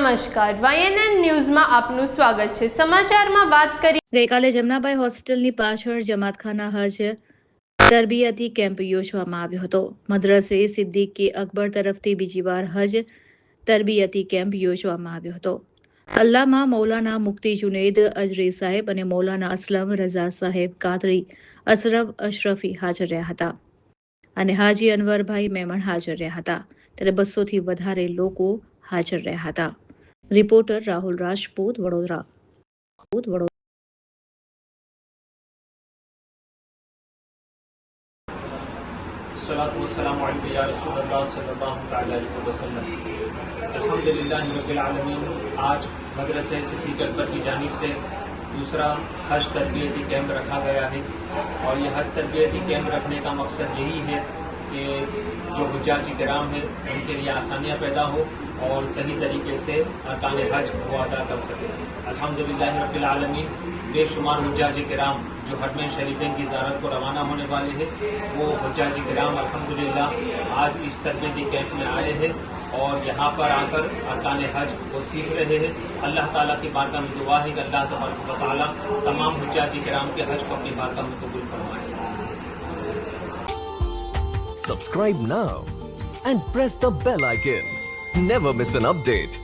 નમસ્કાર, YNN ન્યૂઝમાં આપનું સ્વાગત છે। સમાચારમાં વાત કરી ગઈકાલે જમનાબાઈ હોસ્પિટલની પાછળ જમાતખાના હજ તરબિયતી કેમ્પ યોજવામાં આવ્યો હતો। મદ્રસે સિદ્દીકી અકબર તરફથી બીજી વાર હજ તરબિયતી કેમ્પ યોજવામાં આવ્યો હતો। અલ્લામા મૌલાના મુફ્તી જુનૈદ અજરી સાહેબ અને મૌલાના અસલમ રઝા સાહેબ કાદરી અશરફી હાજર રહ્યા હતા અને હાજી અનવરભાઈ મેમણ હાજર રહ્યા હતા, ત્યારે 200થી વધારે લોકો હાજર રહ્યા હતા। રિપોર્ટર રાહુલ રાજપૂત, વડોદરા। अस्सलातु वस्सलामु अलैका या रसूलल्लाह सल्लल्लाहु तआला अलैहि वसल्लम। अल्हम्दुलिल्लाह रब्बिल आलमीन। आज मदरसे सिद्दीक अकबर की जानिब से दूसरा हज तरबियती कैंप रखा गया है और ये हज तरबियती कैंप रखने का मकसद यही है कि जो हुज्जाजी किराम है उनके लिए आसानियाँ पैदा हो और सही तरीके से अरकान हज वो अदा कर सके। अल्हम्दुलिल्लाह रब्बिल आलमीन। बेशुमार हुज्जाजी किराम जो हरमैन शरीफैन की ज़ियारत को रवाना होने वाले हैं, वो हुज्जाजी किराम अल्हम्दुलिल्लाह आज इस तरबियती कैंप में आए हैं और यहाँ पर आकर अरकान हज को सीख रहे हैं। अल्लाह ताला की बारगाह में दुआ है कि अल्लाह तबारक व तआला तमाम हुज्जाजी किराम के हज को अपनी बारगाह में कबूल फरमाए। Subscribe now and press the bell icon. Never miss an update.